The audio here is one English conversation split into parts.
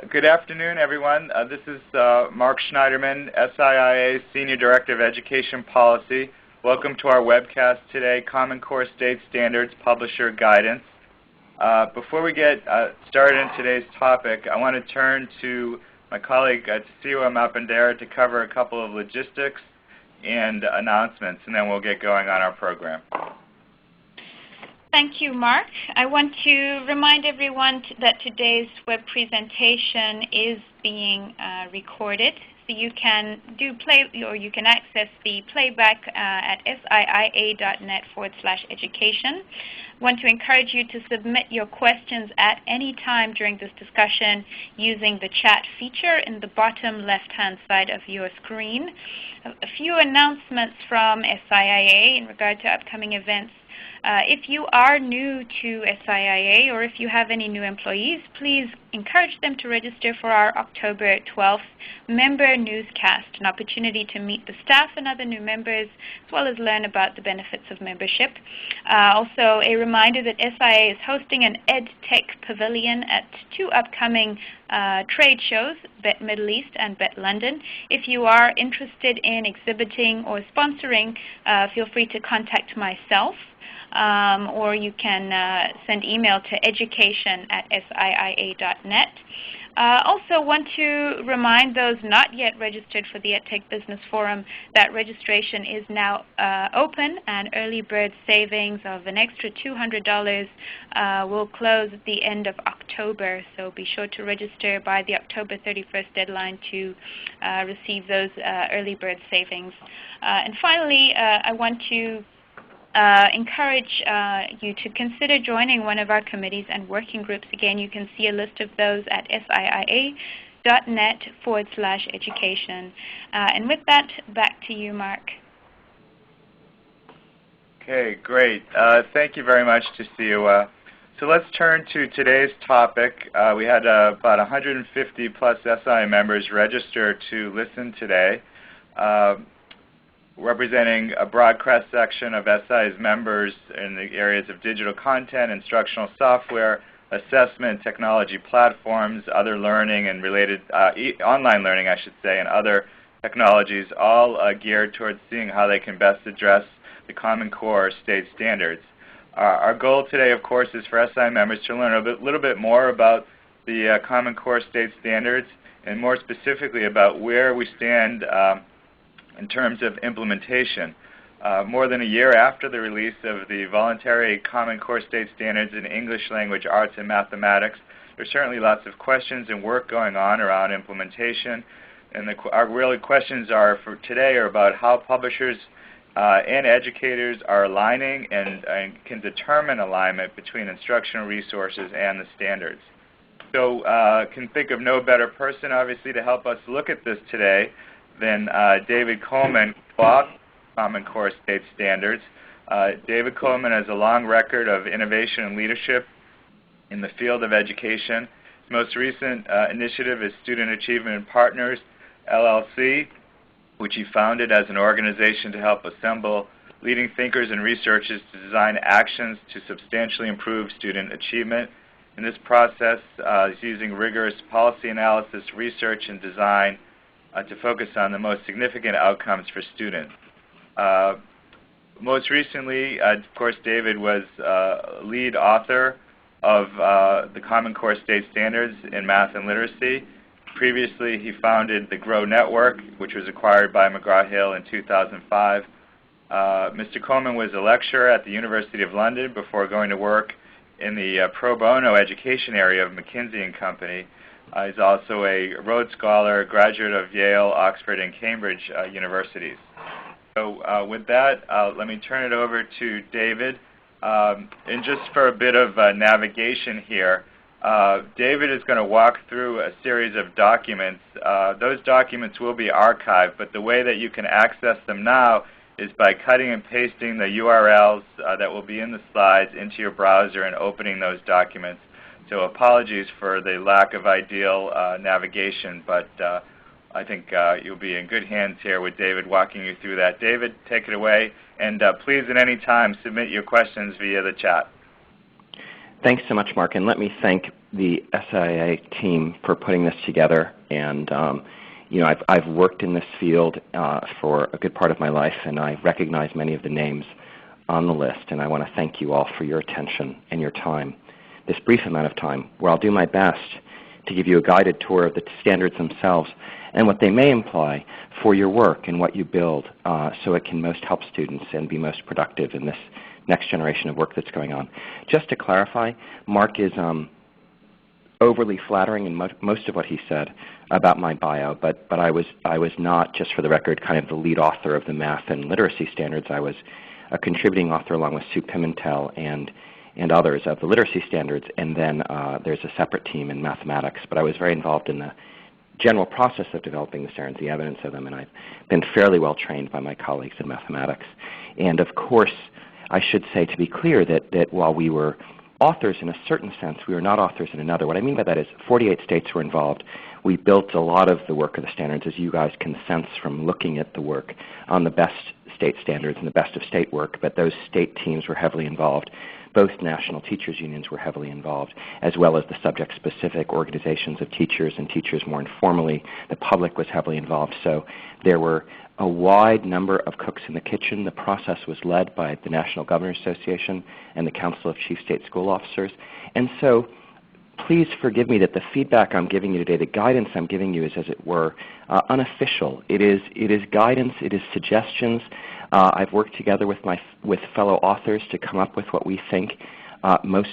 Good afternoon, everyone. This is Mark Schneiderman, SIIA's Senior Director of Education Policy. Welcome to our webcast today, Common Core State Standards Publisher Guidance. Before we get started in today's topic, I want to turn to my colleague Tasiwa Mapandera to cover a couple of logistics and announcements, and then we'll get going on our program. Thank you, Mark. I want to remind everyone that today's web presentation is being recorded. So you can you can access the playback at siia.net/education. I want to encourage you to submit your questions at any time during this discussion using the chat feature in the bottom left-hand side of your screen. A few announcements from SIIA in regard to upcoming events. If you are new to SIIA or if you have any new employees, please encourage them to register for our October 12th member newscast, an opportunity to meet the staff and other new members, as well as learn about the benefits of membership. Also, a reminder that SIIA is hosting an EdTech Pavilion at two upcoming trade shows, BET Middle East and BET London. If you are interested in exhibiting or sponsoring, feel free to contact myself. Or you can send email to education@siia.net. Also want to remind those not yet registered for the EdTech Business Forum that registration is now open, and early bird savings of an extra $200 will close at the end of October. So be sure to register by the October 31st deadline to receive those early bird savings. And finally, I want to encourage you to consider joining one of our committees and working groups. Again, you can see a list of those at siia.net/education. And with that, back to you, Mark. Okay, great. Thank you very much, Tasiwa. So let's turn to today's topic. We had about 150 plus SIIA members register to listen today, representing a broad cross-section of SIIA's members in the areas of digital content, instructional software, assessment, technology platforms, other learning and related, online learning, I should say, and other technologies, all geared towards seeing how they can best address the Common Core state standards. Our goal today, of course, is for SIIA members to learn a little bit more about the Common Core state standards, and more specifically about where we stand in terms of implementation. More than a year after the release of the voluntary Common Core State Standards in English Language Arts and Mathematics, there's certainly lots of questions and work going on around implementation. And our really questions are for today are about how publishers and educators are aligning and can determine alignment between instructional resources and the standards. So can think of no better person, obviously, to help us look at this today than David Coleman, Common Core State Standards. David Coleman has a long record of innovation and leadership in the field of education. His most recent initiative is Student Achievement and Partners, LLC, which he founded as an organization to help assemble leading thinkers and researchers to design actions to substantially improve student achievement. In this process, he's using rigorous policy analysis, research, and design to focus on the most significant outcomes for students. Most recently, of course, David was lead author of the Common Core State Standards in Math and Literacy. Previously, he founded the GROW Network, which was acquired by McGraw-Hill in 2005. Mr. Coleman was a lecturer at the University of London before going to work in the pro bono education area of McKinsey & Company. He's also a Rhodes Scholar, graduate of Yale, Oxford, and Cambridge universities. So with that, let me turn it over to David. And just for a bit of navigation here, David is going to walk through a series of documents. Those documents will be archived, but the way that you can access them now is by cutting and pasting the URLs that will be in the slides into your browser and opening those documents. So apologies for the lack of ideal navigation, but I think you'll be in good hands here with David walking you through that. David, take it away, and please at any time submit your questions via the chat. Thanks so much, Mark, and let me thank the SIA team for putting this together. And I've worked in this field for a good part of my life, and I recognize many of the names on the list, and I want to thank you all for your attention and your time, this brief amount of time, where I'll do my best to give you a guided tour of the standards themselves and what they may imply for your work and what you build so it can most help students and be most productive in this next generation of work that's going on. Just to clarify, Mark is overly flattering in most of what he said about my bio, but I was not, just for the record, kind of the lead author of the math and literacy standards. I was a contributing author along with Sue Pimentel and others of the literacy standards, and then there's a separate team in mathematics. But I was very involved in the general process of developing the standards, the evidence of them, and I've been fairly well trained by my colleagues in mathematics. And of course, I should say, to be clear, that while we were authors in a certain sense, we were not authors in another. What I mean by that is 48 states were involved. We built a lot of the work of the standards, as you guys can sense from looking at the work on the best state standards and the best of state work, but those state teams were heavily involved. Both national teachers unions were heavily involved, as well as the subject-specific organizations of teachers and teachers more informally. The public was heavily involved. So there were a wide number of cooks in the kitchen. The process was led by the National Governors Association and the Council of Chief State School Officers. And so please forgive me that the feedback I'm giving you today, the guidance I'm giving you is, as it were, unofficial. It is guidance. It is suggestions. I've worked together with fellow authors to come up with what we think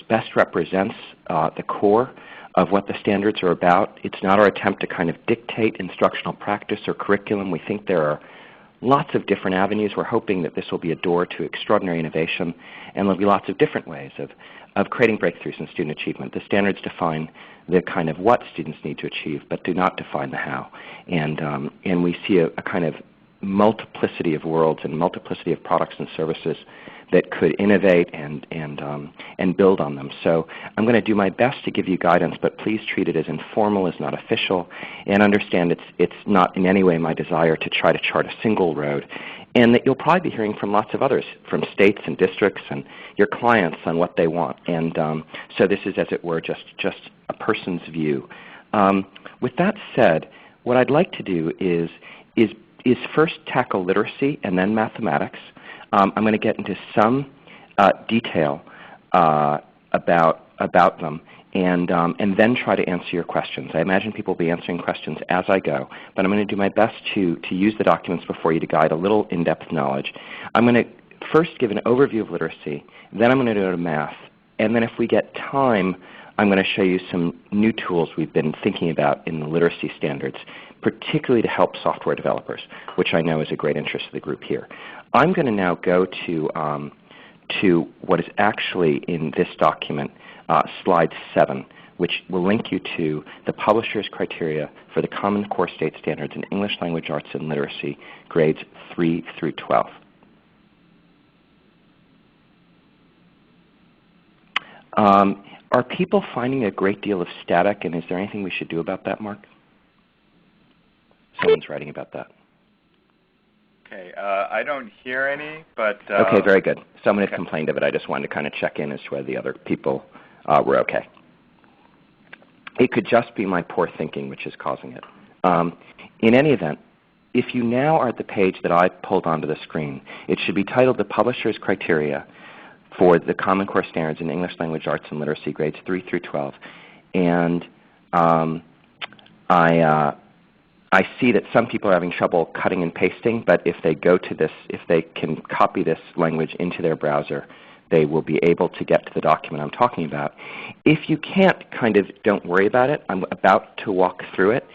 best represents the core of what the standards are about. It's not our attempt to kind of dictate instructional practice or curriculum. We think there are lots of different avenues. We're hoping that this will be a door to extraordinary innovation, and there'll be lots of different ways of creating breakthroughs in student achievement. The standards define the kind of what students need to achieve, but do not define the how. And we see a kind of multiplicity of worlds and multiplicity of products and services that could innovate and build on them. So I'm going to do my best to give you guidance, but please treat it as informal, as not official, and understand it's not in any way my desire to try to chart a single road, and that you'll probably be hearing from lots of others, from states and districts and your clients on what they want. And so this is, as it were, just a person's view. With that said, what I'd like to do is first tackle literacy and then mathematics. I'm going to get into some detail about them, and then try to answer your questions. I imagine people will be answering questions as I go, but I'm going to do my best to use the documents before you to guide a little in-depth knowledge. I'm going to first give an overview of literacy, then I'm going to go to math, and then if we get time, I'm going to show you some new tools we've been thinking about in the literacy standards, particularly to help software developers, which I know is a great interest of the group here. I'm going to now go to what is actually in this document, slide 7, which will link you to the publisher's criteria for the Common Core State Standards in English Language Arts and Literacy, grades 3 through 12. Are people finding a great deal of static, and is there anything we should do about that, Mark? Someone's writing about that. Okay, I don't hear any, but... okay, very good. Someone had complained of it. I just wanted to kind of check in as to whether the other people were okay. It could just be my poor thinking which is causing it. In any event, if you now are at the page that I pulled onto the screen, it should be titled The Publisher's Criteria for the Common Core Standards in English Language Arts and Literacy, grades 3 through 12. And I see that some people are having trouble cutting and pasting, but if they go to this, if they can copy this language into their browser, they will be able to get to the document I'm talking about. If you can't, don't worry about it. I'm about to walk through it,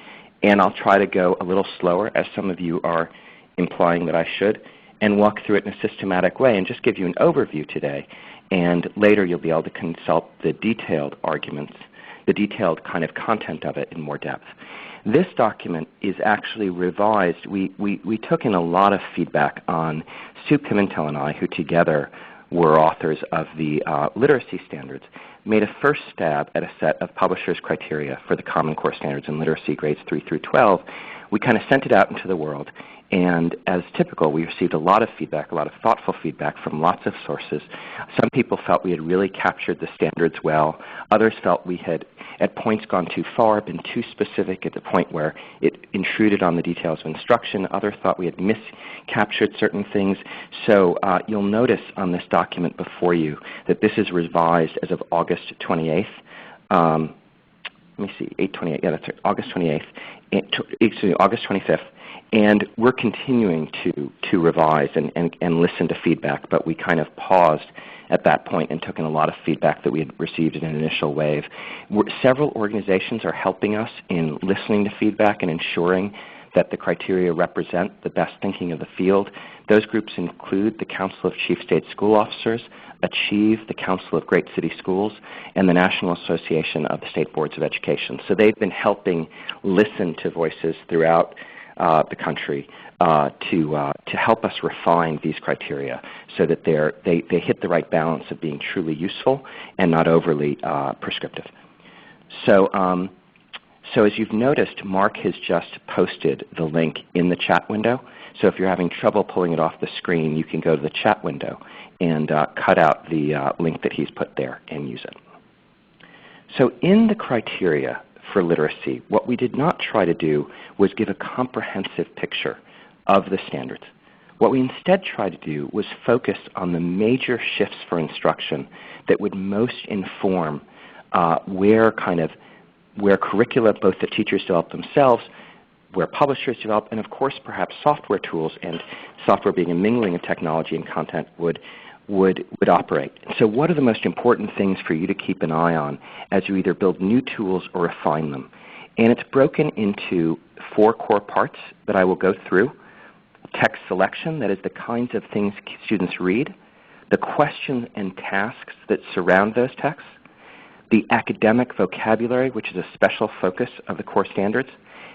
and I'll try to go a little slower, as some of you are implying that I should, and walk through it in a systematic way and just give you an overview today. And later you'll be able to consult the detailed arguments, the detailed kind of content of it in more depth. This document is actually revised. We took in a lot of feedback on Sue Pimentel and I, who together were authors of the literacy standards, made a first stab at a set of publishers' criteria for the Common Core Standards in Literacy, grades 3 through 12. We kind of sent it out into the world, And as typical, we received a lot of feedback, a lot of thoughtful feedback from lots of sources. Some people felt we had really captured the standards well. Others felt we had at points gone too far, been too specific at the point where it intruded on the details of instruction. Others thought we had miscaptured certain things. So you'll notice on this document before you that this is revised as of August 28th. Let me see, 8/28, yeah, that's right, August 28th, excuse me, August 25th. And we're continuing to revise and listen to feedback, but we kind of paused at that point and took in a lot of feedback that we had received in an initial wave. Several organizations are helping us in listening to feedback and ensuring that the criteria represent the best thinking of the field. Those groups include the Council of Chief State School Officers, Achieve, the Council of Great City Schools, and the National Association of the State Boards of Education. So they've been helping listen to voices throughout the country to help us refine these criteria so that they hit the right balance of being truly useful and not overly prescriptive. So as you've noticed, Mark has just posted the link in the chat window. So if you're having trouble pulling it off the screen, you can go to the chat window and cut out the link that he's put there and use it. So in the criteria for literacy, what we did not try to do was give a comprehensive picture of the standards. What we instead tried to do was focus on the major shifts for instruction that would most inform where curricula, both the teachers develop themselves, where publishers develop, and of course perhaps software tools, and software being a mingling of technology and content, would operate. So what are the most important things for you to keep an eye on as you either build new tools or refine them? And it's broken into 4 core parts that I will go through. Text selection, that is the kinds of things students read. The questions and tasks that surround those texts. The academic vocabulary, which is a special focus of the core standards.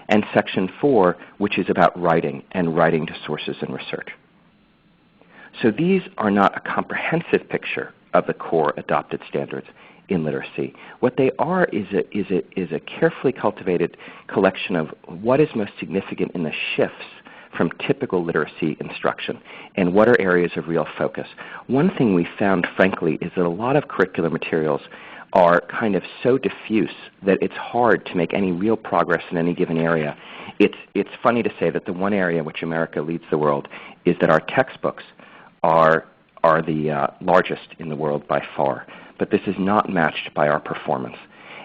And section 4, which is about writing and writing to sources and research. So these are not a comprehensive picture of the core adopted standards in literacy. What they are is a carefully cultivated collection of what is most significant in the shifts from typical literacy instruction and what are areas of real focus. One thing we found, frankly, is that a lot of curricular materials are kind of so diffuse that it's hard to make any real progress in any given area. It's funny to say that the one area in which America leads the world is that our textbooks are the largest in the world by far, but this is not matched by our performance.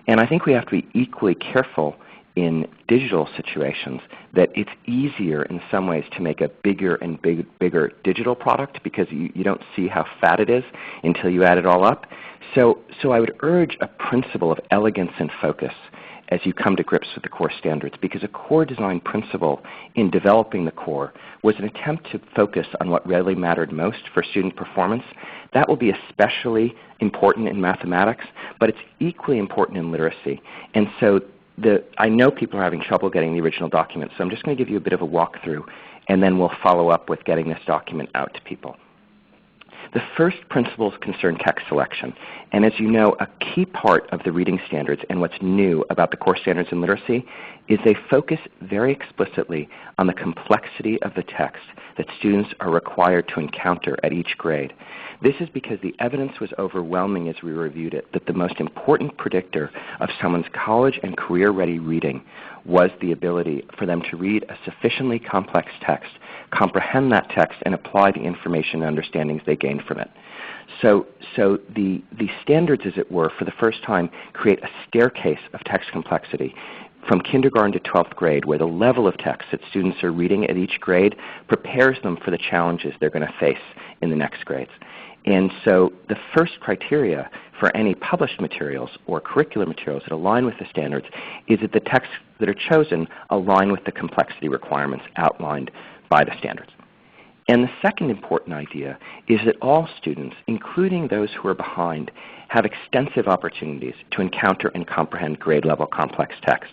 And I think we have to be equally careful in digital situations that it's easier in some ways to make a bigger and bigger digital product because you don't see how fat it is until you add it all up. So I would urge a principle of elegance and focus as you come to grips with the core standards, because a core design principle in developing the core was an attempt to focus on what really mattered most for student performance. That will be especially important in mathematics, but it's equally important in literacy. And so I know people are having trouble getting the original document, so I'm just going to give you a bit of a walkthrough, and then we'll follow up with getting this document out to people. The first principles concern text selection. And as you know, a key part of the reading standards and what's new about the core standards in literacy is they focus very explicitly on the complexity of the text that students are required to encounter at each grade. This is because the evidence was overwhelming as we reviewed it that the most important predictor of someone's college and career-ready reading was the ability for them to read a sufficiently complex text, comprehend that text, and apply the information and understandings they gained from it. So the standards, as it were, for the first time, create a staircase of text complexity from kindergarten to 12th grade, where the level of text that students are reading at each grade prepares them for the challenges they're going to face in the next grades. And so the first criteria for any published materials or curricular materials that align with the standards is that the texts that are chosen align with the complexity requirements outlined by the standards. And the second important idea is that all students, including those who are behind, have extensive opportunities to encounter and comprehend grade-level complex text.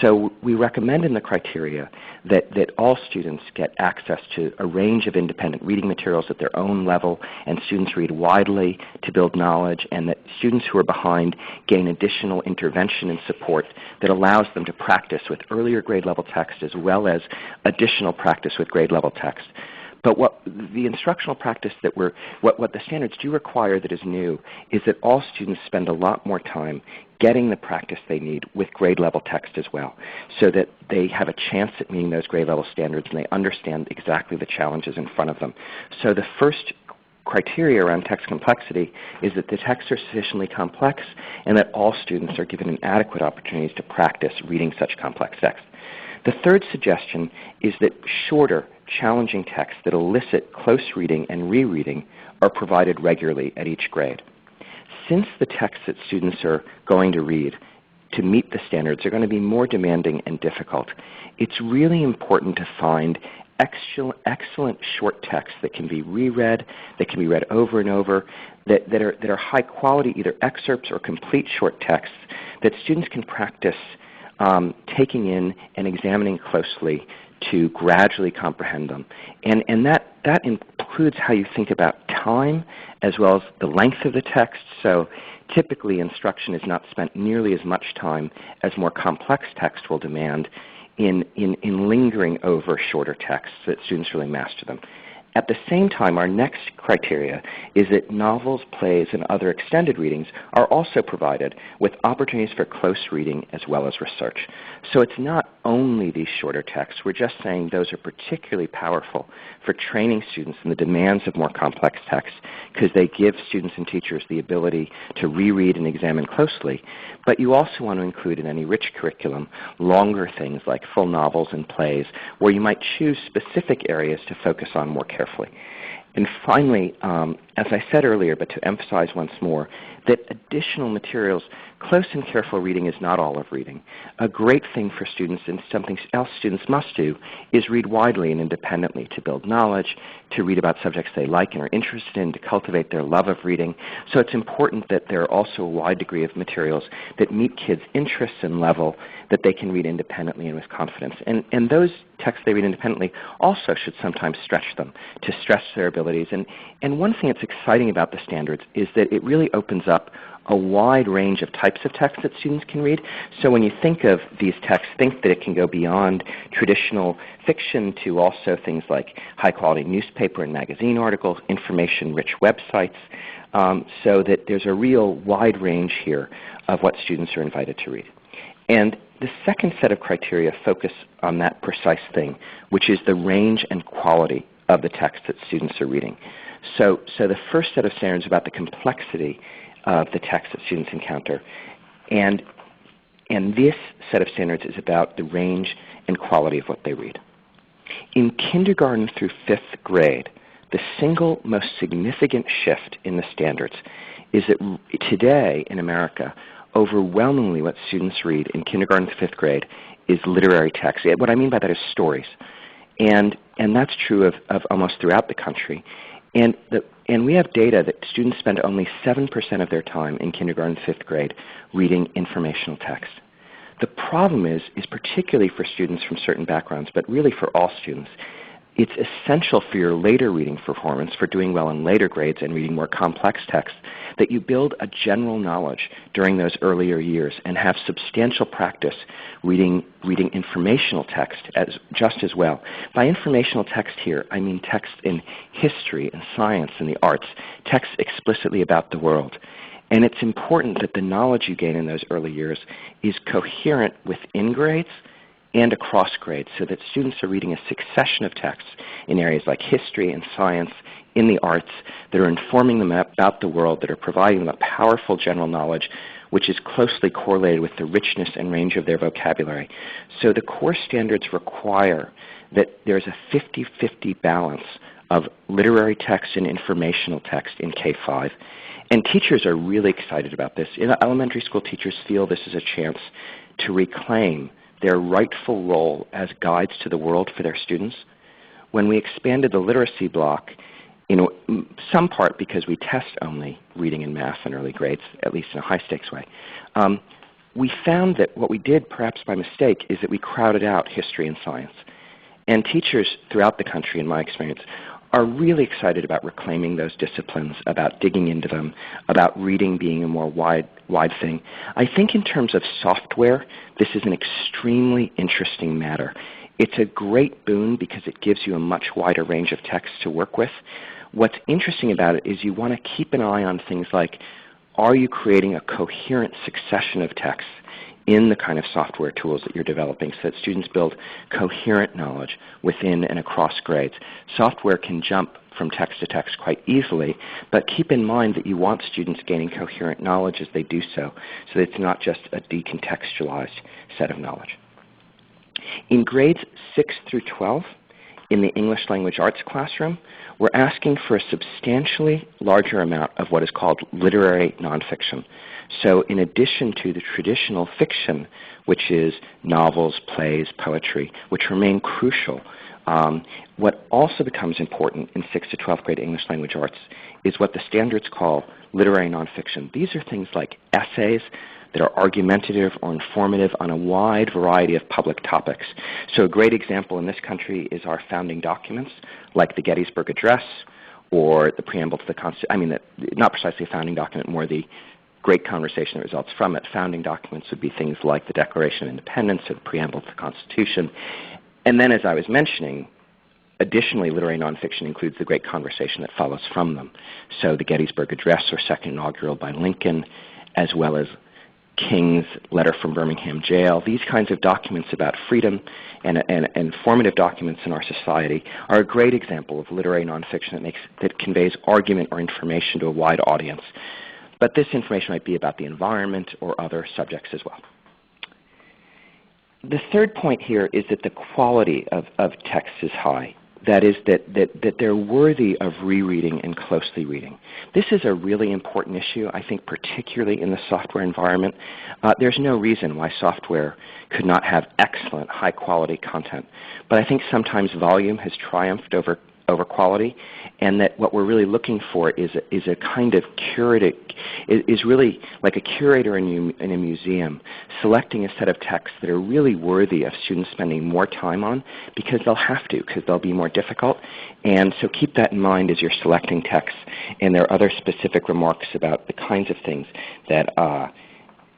So we recommend in the criteria that all students get access to a range of independent reading materials at their own level, and students read widely to build knowledge, and that students who are behind gain additional intervention and support that allows them to practice with earlier grade-level text as well as additional practice with grade-level text. But what the instructional practice what the standards do require that is new is that all students spend a lot more time getting the practice they need with grade-level text as well, so that they have a chance at meeting those grade-level standards and they understand exactly the challenges in front of them. So the first criteria around text complexity is that the texts are sufficiently complex and that all students are given an adequate opportunities to practice reading such complex text. The third suggestion is that shorter, challenging texts that elicit close reading and rereading are provided regularly at each grade. Since the texts that students are going to read to meet the standards are going to be more demanding and difficult, it's really important to find excellent short texts that can be reread, that can be read over and over, that are high quality, either excerpts or complete short texts that students can practice taking in and examining closely to gradually comprehend them. And that includes how you think about time as well as the length of the text. So typically instruction is not spent nearly as much time as more complex text will demand in lingering over shorter texts so that students really master them. At the same time, our next criteria is that novels, plays, and other extended readings are also provided with opportunities for close reading as well as research. So it's not only these shorter texts. We're just saying those are particularly powerful for training students in the demands of more complex texts because they give students and teachers the ability to reread and examine closely. But you also want to include in any rich curriculum longer things like full novels and plays where you might choose specific areas to focus on more carefully. And finally, as I said earlier, but to emphasize once more, that additional materials, close and careful reading is not all of reading. A great thing for students and something else students must do is read widely and independently to build knowledge, to read about subjects they like and are interested in, to cultivate their love of reading. So it's important that there are also a wide degree of materials that meet kids' interests and level that they can read independently and with confidence. And those texts they read independently also should sometimes stretch them to stretch their abilities. And one thing that's exciting about the standards is that it really opens up a wide range of types of text that students can read. So when you think of these texts, think that it can go beyond traditional fiction to also things like high-quality newspaper and magazine articles, information-rich websites, so that there's a real wide range here of what students are invited to read. And the second set of criteria focus on that precise thing, which is the range and quality of the text that students are reading. So the first set of standards is about the complexity of the text that students encounter. And this set of standards is about the range and quality of what they read. In kindergarten through 5th grade, the single most significant shift in the standards is that today in America, overwhelmingly what students read in kindergarten to 5th grade is literary text. What I mean by that is stories. And that's true of almost throughout the country. And we have data that students spend only 7% of their time in kindergarten, 5th grade reading informational text. The problem is particularly for students from certain backgrounds, but really for all students, it's essential for your later reading performance, for doing well in later grades and reading more complex texts, that you build a general knowledge during those earlier years and have substantial practice reading informational text just as well. By informational text here, I mean text in history and science and the arts, text explicitly about the world. And it's important that the knowledge you gain in those early years is coherent within grades and across grades, so that students are reading a succession of texts in areas like history and science, in the arts, that are informing them about the world, that are providing them a powerful general knowledge which is closely correlated with the richness and range of their vocabulary. So the core standards require that there's a 50-50 balance of literary text and informational text in K-5. And teachers are really excited about this. Elementary school teachers feel this is a chance to reclaim their rightful role as guides to the world for their students. when we expanded the literacy block, in some part because we test only reading and math in early grades, at least in a high-stakes way, we found that what we did, perhaps by mistake, is that we crowded out history and science. And teachers throughout the country, in my experience, are really excited about reclaiming those disciplines, about digging into them, about reading being a more wide thing. I think in terms of software, this is an extremely interesting matter. It's a great boon because it gives you a much wider range of text to work with. What's interesting about it is you want to keep an eye on things like, are you creating a coherent succession of texts in the kind of software tools that you're developing so that students build coherent knowledge within and across grades. Software can jump from text to text quite easily, but keep in mind that you want students gaining coherent knowledge as they do so that it's not just a decontextualized set of knowledge. In grades 6 through 12, in the English language arts classroom, we're asking for a substantially larger amount of what is called literary nonfiction. So in addition to the traditional fiction, which is novels, plays, poetry, which remain crucial, what also becomes important in 6th to 12th grade English language arts is what the standards call literary nonfiction. These are things like essays that are argumentative or informative on a wide variety of public topics. So a great example in this country is our founding documents, like the Gettysburg Address or the preamble to the Constitution. Not precisely a founding document, more the great conversation that results from it. Founding documents would be things like the Declaration of Independence or the preamble to the Constitution. And then, as I was mentioning, additionally, literary nonfiction includes the great conversation that follows from them. So the Gettysburg Address or Second Inaugural by Lincoln, as well as King's letter from Birmingham jail. These kinds of documents about freedom and formative documents in our society are a great example of literary nonfiction that conveys argument or information to a wide audience. But this information might be about the environment or other subjects as well. The third point here is that the quality of text is high. That is, that they're worthy of rereading and closely reading. This is a really important issue, I think, particularly in the software environment. There's no reason why software could not have excellent, high-quality content. But I think sometimes volume has triumphed over quality, and that what we're really looking for is a kind of is really like a curator in a museum, selecting a set of texts that are really worthy of students spending more time on because they'll have to, because they'll be more difficult. And so keep that in mind as you're selecting texts. And there are other specific remarks about the kinds of things that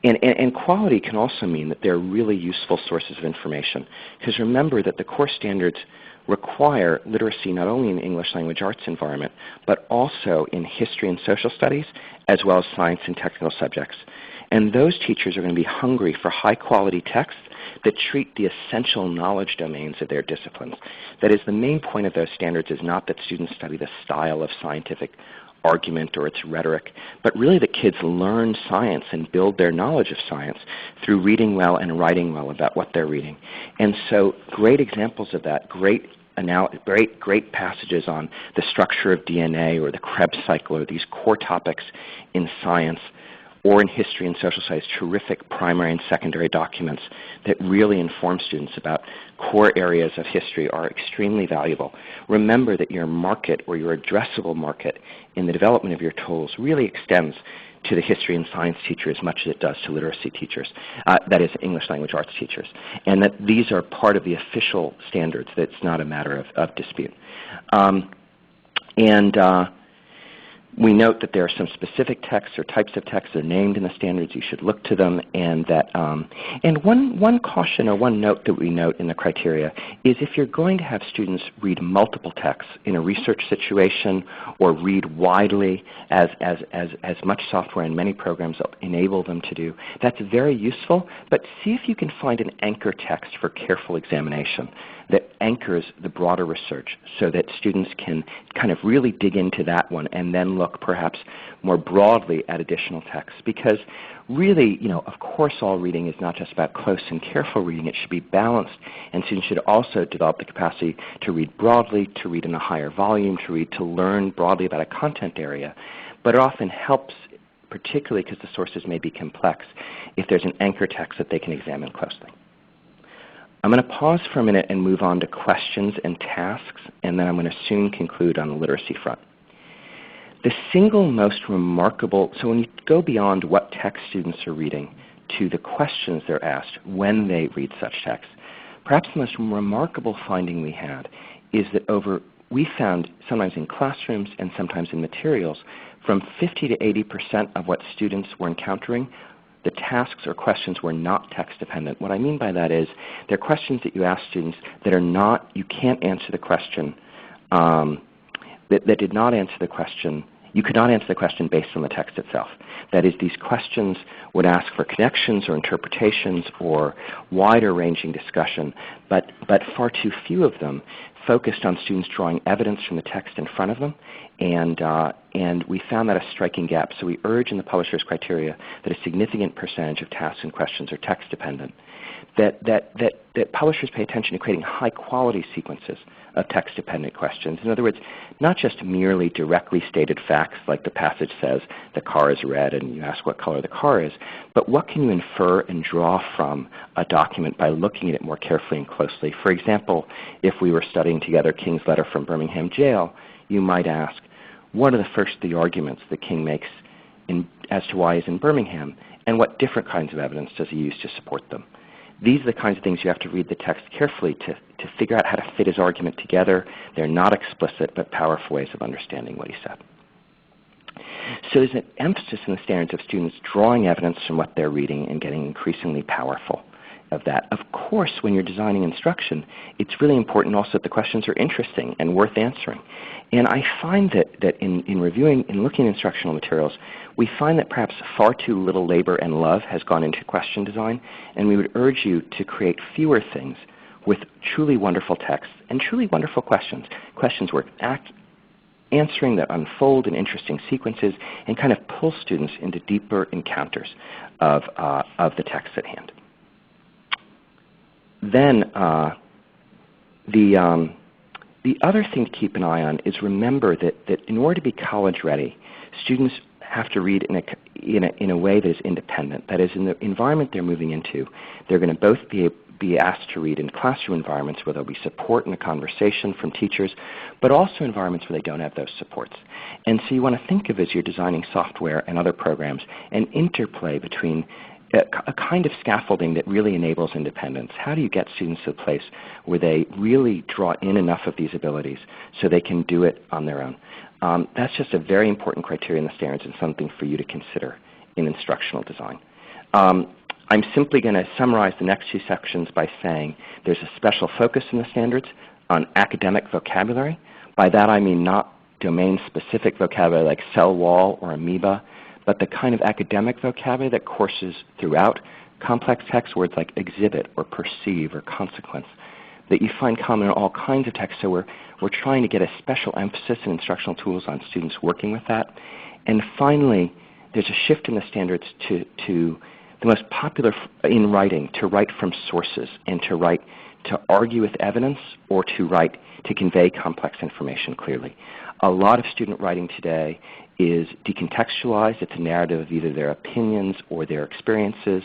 and quality can also mean that they're really useful sources of information. Because remember that the core standards require literacy not only in the English language arts environment, but also in history and social studies, as well as science and technical subjects. And those teachers are going to be hungry for high-quality texts that treat the essential knowledge domains of their disciplines. That is, the main point of those standards is not that students study the style of scientific argument or its rhetoric, but really that kids learn science and build their knowledge of science through reading well and writing well about what they're reading. And so great examples of that, great passages on the structure of DNA or the Krebs cycle or these core topics in science or in history and social studies, terrific primary and secondary documents that really inform students about core areas of history are extremely valuable. Remember that your market or your addressable market in the development of your tools really extends to the history and science teacher as much as it does to literacy teachers, that is English language arts teachers, and that these are part of the official standards, that it's not a matter of dispute. We note that there are some specific texts or types of texts that are named in the standards. You should look to them, and that and one caution or one note that we note in the criteria is if you're going to have students read multiple texts in a research situation or read widely, as much software and many programs enable them to do, that's very useful. But see if you can find an anchor text for careful examination that anchors the broader research so that students can kind of really dig into that one and then look perhaps more broadly at additional texts. Because really, of course all reading is not just about close and careful reading. It should be balanced, and students should also develop the capacity to read broadly, to read in a higher volume, to learn broadly about a content area. But it often helps, particularly because the sources may be complex, if there's an anchor text that they can examine closely. I'm going to pause for a minute and move on to questions and tasks, and then I'm going to soon conclude on the literacy front. The single most remarkable, so when you go beyond what text students are reading to the questions they're asked when they read such text, perhaps the most remarkable finding we had is that we found, sometimes in classrooms and sometimes in materials, from 50 to 80% of what students were encountering, the tasks or questions were not text dependent. What I mean by that is they're questions that you ask students that are not, you can't answer the question, that did not answer the question, you could not answer the question based on the text itself. That is, these questions would ask for connections or interpretations or wider ranging discussion, but far too few of them focused on students drawing evidence from the text in front of them, and we found that a striking gap. So we urge in the publisher's criteria that a significant percentage of tasks and questions are text dependent, that publishers pay attention to creating high-quality sequences of text-dependent questions. In other words, not just merely directly stated facts like the passage says the car is red and you ask what color the car is, but what can you infer and draw from a document by looking at it more carefully and closely. For example, if we were studying together King's letter from Birmingham jail, you might ask, what are the arguments that King makes as to why he's in Birmingham, and what different kinds of evidence does he use to support them? These are the kinds of things you have to read the text carefully to figure out how to fit his argument together. They're not explicit, but powerful ways of understanding what he said. So there's an emphasis in the standards of students drawing evidence from what they're reading and getting increasingly powerful of that. Of course, when you're designing instruction, it's really important also that the questions are interesting and worth answering. And I find that in reviewing and looking at instructional materials, we find that perhaps far too little labor and love has gone into question design, and we would urge you to create fewer things with truly wonderful texts and truly wonderful questions. Questions worth answering that unfold in interesting sequences and kind of pull students into deeper encounters of the text at hand. Then the other thing to keep an eye on is remember that in order to be college ready, students have to read in a way that is independent. That is, in the environment they're moving into, they're going to both be asked to read in classroom environments where there'll be support and a conversation from teachers, but also environments where they don't have those supports. And so you want to think of, as you're designing software and other programs, an interplay between a kind of scaffolding that really enables independence. How do you get students to a place where they really draw in enough of these abilities so they can do it on their own? That's just a very important criteria in the standards and something for you to consider in instructional design. I'm simply going to summarize the next two sections by saying there's a special focus in the standards on academic vocabulary. By that I mean not domain-specific vocabulary like cell wall or amoeba, but the kind of academic vocabulary that courses throughout complex text, words like exhibit or perceive or consequence, that you find common in all kinds of texts. So we're trying to get a special emphasis in instructional tools on students working with that. And finally, there's a shift in the standards to the most popular in writing, to write from sources and to argue with evidence or to convey complex information clearly. A lot of student writing today is decontextualized. It's a narrative of either their opinions or their experiences,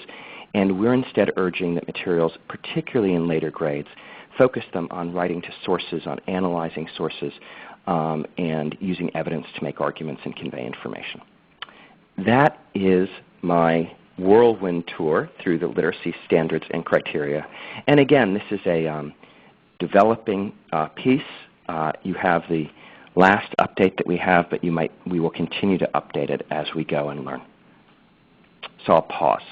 and we're instead urging that materials, particularly in later grades, focus them on writing to sources, on analyzing sources, and using evidence to make arguments and convey information. That is my whirlwind tour through the literacy standards and criteria. And again, this is a developing piece. You have the last update that we have, but we will continue to update it as we go and learn. So I'll pause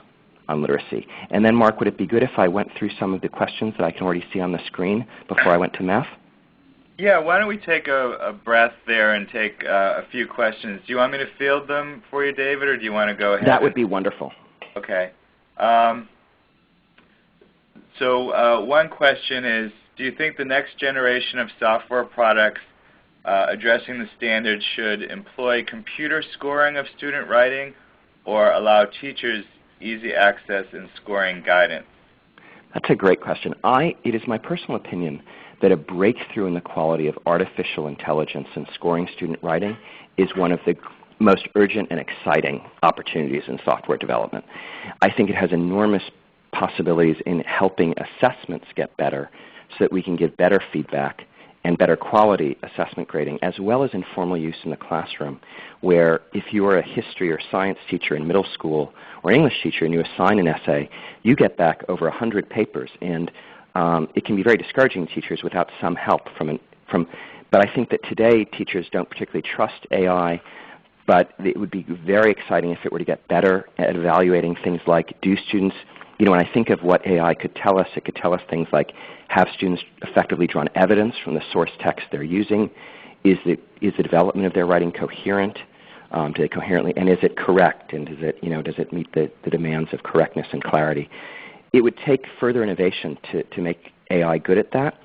on literacy. And then, Mark, would it be good if I went through some of the questions that I can already see on the screen before I went to math? Yeah, why don't we take a breath there and take a few questions. Do you want me to field them for you, David, or do you want to go ahead? That would be wonderful. Okay. So one question is, do you think the next generation of software products addressing the standards should employ computer scoring of student writing or allow teachers easy access and scoring guidance? That's a great question. It is my personal opinion that a breakthrough in the quality of artificial intelligence in scoring student writing is one of the most urgent and exciting opportunities in software development. I think it has enormous possibilities in helping assessments get better so that we can give better feedback and better quality assessment grading, as well as informal use in the classroom, where if you are a history or science teacher in middle school or English teacher and you assign an essay, you get back over 100 papers. And it can be very discouraging to teachers without some help but I think that today teachers don't particularly trust AI, but it would be very exciting if it were to get better at evaluating things like, do students, when I think of what AI could tell us, it could tell us things like, have students effectively drawn evidence from the source text they're using? Is the development of their writing coherent? Do they coherently, and is it correct? And does it meet the demands of correctness and clarity? It would take further innovation to make AI good at that.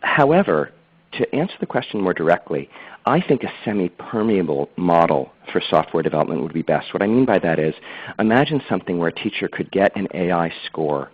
However, to answer the question more directly, I think a semi-permeable model for software development would be best. What I mean by that is, imagine something where a teacher could get an AI score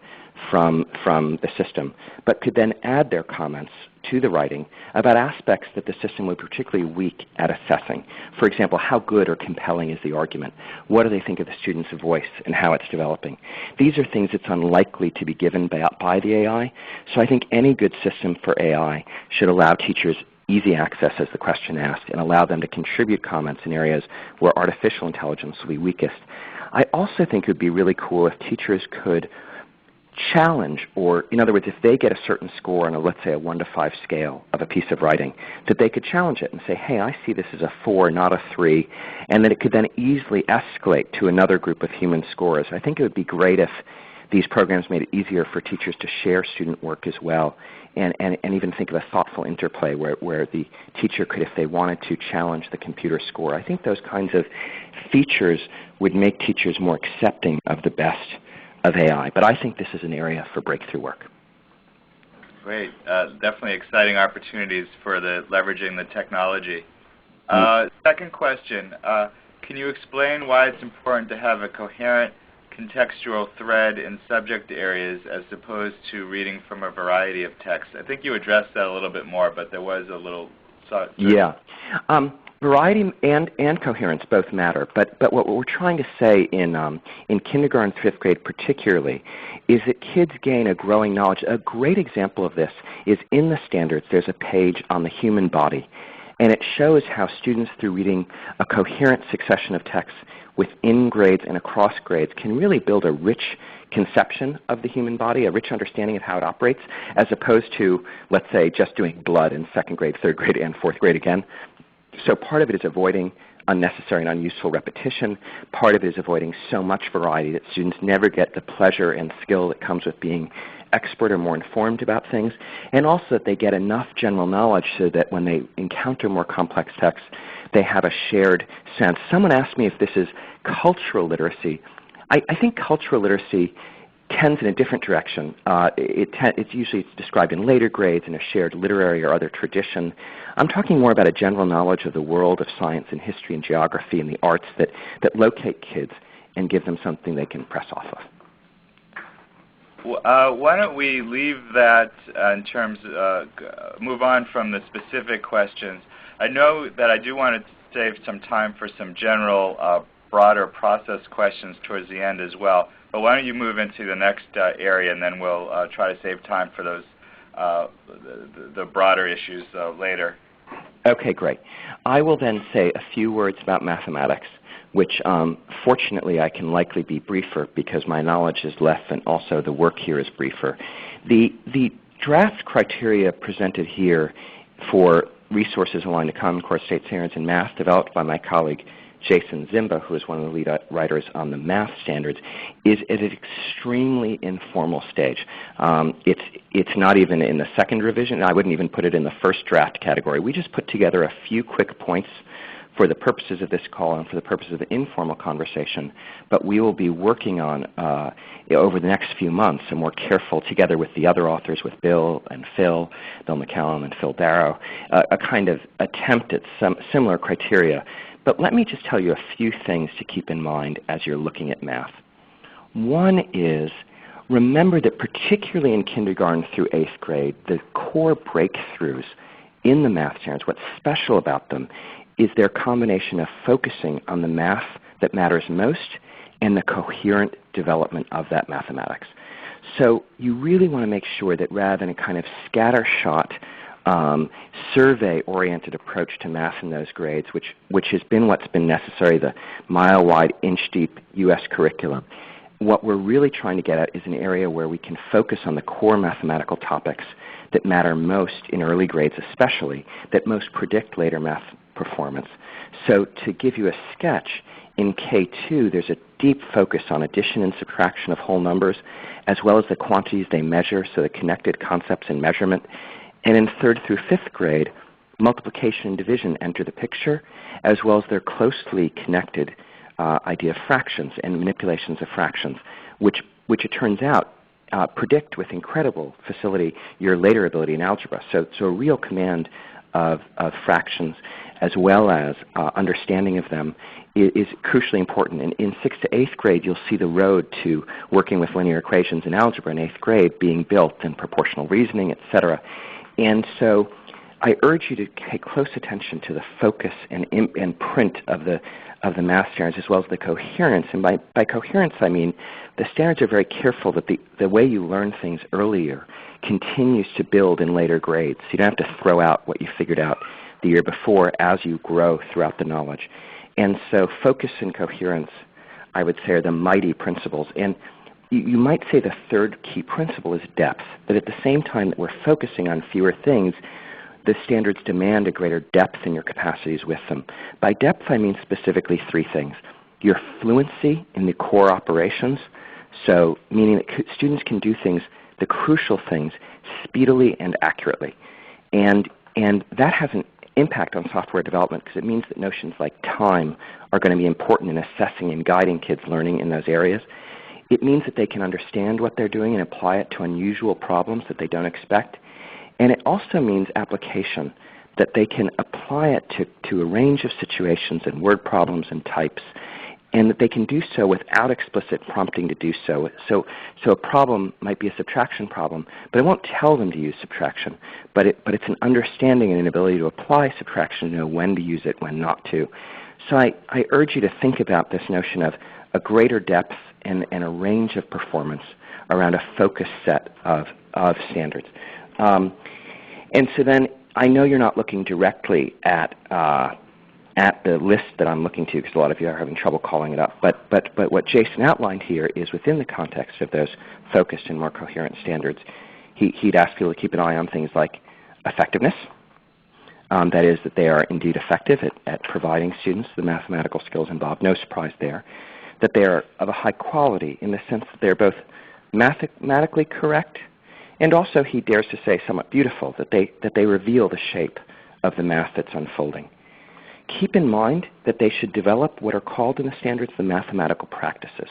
from the system, but could then add their comments to the writing about aspects that the system would be particularly weak at assessing. For example, how good or compelling is the argument? What do they think of the student's voice and how it's developing? These are things that's unlikely to be given by the AI. So I think any good system for AI should allow teachers easy access, as the question asked, and allow them to contribute comments in areas where artificial intelligence will be weakest. I also think it would be really cool if teachers could challenge, or in other words, if they get a certain score on let's say a 1 to 5 scale of a piece of writing, that they could challenge it and say, hey, I see this as a 4, not a 3, and that it could then easily escalate to another group of human scorers. I think it would be great if these programs made it easier for teachers to share student work as well, and even think of a thoughtful interplay where the teacher could, if they wanted to, challenge the computer score. I think those kinds of features would make teachers more accepting of the best of AI, but I think this is an area for breakthrough work. Great. Definitely exciting opportunities for leveraging the technology. Second question, can you explain why it's important to have a coherent contextual thread in subject areas as opposed to reading from a variety of texts? I think you addressed that a little bit more, but there was a little... Yeah. Variety and coherence both matter, but what we're trying to say in kindergarten, 5th grade particularly, is that kids gain a growing knowledge. A great example of this is in the standards. There's a page on the human body, and it shows how students, through reading a coherent succession of texts within grades and across grades, can really build a rich conception of the human body, a rich understanding of how it operates, as opposed to, let's say, just doing blood in 2nd grade, 3rd grade, and 4th grade again. So part of it is avoiding unnecessary and unuseful repetition. Part of it is avoiding so much variety that students never get the pleasure and skill that comes with being expert or more informed about things, and also that they get enough general knowledge so that when they encounter more complex texts, they have a shared sense. Someone asked me if this is cultural literacy. I think cultural literacy tends in a different direction. It's usually described in later grades in a shared literary or other tradition. I'm talking more about a general knowledge of the world of science and history and geography and the arts that locate kids and give them something they can press off of. Why don't we leave that in terms of, move on from the specific questions. I know that I do want to save some time for some general broader process questions towards the end as well. But why don't you move into the next area, and then we'll try to save time for those the broader issues later. Okay, great. I will then say a few words about mathematics, which fortunately I can likely be briefer because my knowledge is less and also the work here is briefer. The draft criteria presented here for resources aligned to Common Core state standards in math, developed by my colleague Jason Zimba, who is one of the lead writers on the math standards, is at an extremely informal stage. It's not even in the 2nd revision. I wouldn't even put it in the first draft category. We just put together a few quick points for the purposes of this call and for the purposes of the informal conversation, but we will be working on, over the next few months, and more careful together with the other authors, with Bill McCallum and Phil Darrow, a kind of attempt at some similar criteria. But let me just tell you a few things to keep in mind as you're looking at math. One is, remember that particularly in kindergarten through 8th grade, the core breakthroughs in the math standards, what's special about them, is their combination of focusing on the math that matters most and the coherent development of that mathematics. So you really want to make sure that rather than a kind of scattershot, survey-oriented approach to math in those grades, which has been what's been necessary, the mile-wide, inch-deep U.S. curriculum, what we're really trying to get at is an area where we can focus on the core mathematical topics that matter most in early grades especially, that most predict later math performance. So to give you a sketch, in K2 there's a deep focus on addition and subtraction of whole numbers, as well as the quantities they measure, so the connected concepts in measurement. And in 3rd through 5th grade, multiplication and division enter the picture, as well as their closely connected idea of fractions and manipulations of fractions, which it turns out predict with incredible facility your later ability in algebra. So a real command of fractions as well as understanding of them is crucially important. And in 6th to 8th grade, you'll see the road to working with linear equations in algebra in 8th grade being built, and proportional reasoning, etc. And so I urge you to pay close attention to the focus and print of the math standards, as well as the coherence. And by coherence, I mean the standards are very careful that the way you learn things earlier continues to build in later grades. You don't have to throw out what you figured out the year before as you grow throughout the knowledge. And so focus and coherence, I would say, are the mighty principles. And you might say the third key principle is depth, that at the same time that we're focusing on fewer things, the standards demand a greater depth in your capacities with them. By depth, I mean specifically 3 things. Your fluency in the core operations, so meaning that students can do things, the crucial things, speedily and accurately. And that has an impact on software development because it means that notions like time are going to be important in assessing and guiding kids' learning in those areas. It means that they can understand what they're doing and apply it to unusual problems that they don't expect. And it also means application, that they can apply it to a range of situations and word problems and types, and that they can do so without explicit prompting to do so. So a problem might be a subtraction problem, but it won't tell them to use subtraction. But it's an understanding and an ability to apply subtraction, to know when to use it, when not to. So I urge you to think about this notion of a greater depth and a range of performance around a focused set of standards. And so then I know you're not looking directly at the list that I'm looking to, because a lot of you are having trouble calling it up. But what Jason outlined here is within the context of those focused and more coherent standards. He'd ask people to keep an eye on things like effectiveness. That is, that they are indeed effective at providing students the mathematical skills involved. No surprise there. That they are of a high quality in the sense that they're both mathematically correct, and also, he dares to say, somewhat beautiful, that they reveal the shape of the math that's unfolding. Keep in mind that they should develop what are called in the standards the mathematical practices.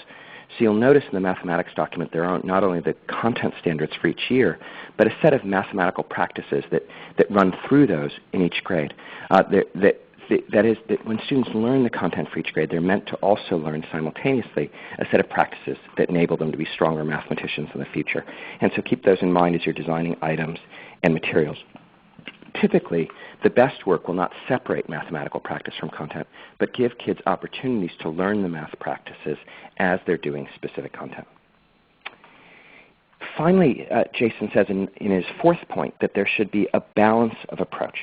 So you'll notice in the mathematics document there are not only the content standards for each year, but a set of mathematical practices that run through those in each grade. That is, that when students learn the content for each grade, they're meant to also learn simultaneously a set of practices that enable them to be stronger mathematicians in the future. And so keep those in mind as you're designing items and materials. Typically, the best work will not separate mathematical practice from content, but give kids opportunities to learn the math practices as they're doing specific content. Finally, Jason says in his 4th point that there should be a balance of approach.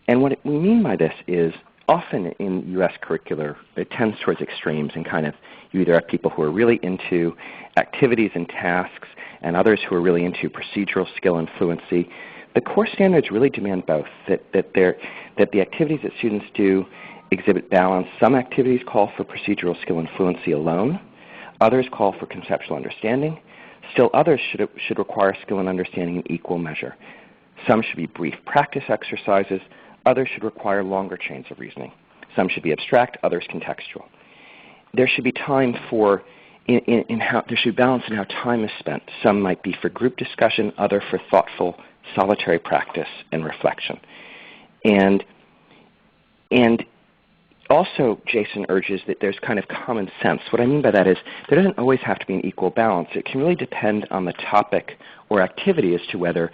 And what we mean by this is often in U.S. curricular, it tends towards extremes, and kind of you either have people who are really into activities and tasks and others who are really into procedural skill and fluency. The core standards really demand both, that the activities that students do exhibit balance. Some activities call for procedural skill and fluency alone. Others call for conceptual understanding. Still others should require skill and understanding in equal measure. Some should be brief practice exercises. Others should require longer chains of reasoning. Some should be abstract, others contextual. There should be time for, there should be balance in how time is spent. Some might be for group discussion, other for thoughtful, solitary practice and reflection. And also, Jason urges that there's kind of common sense. What I mean by that is there doesn't always have to be an equal balance. It can really depend on the topic or activity as to whether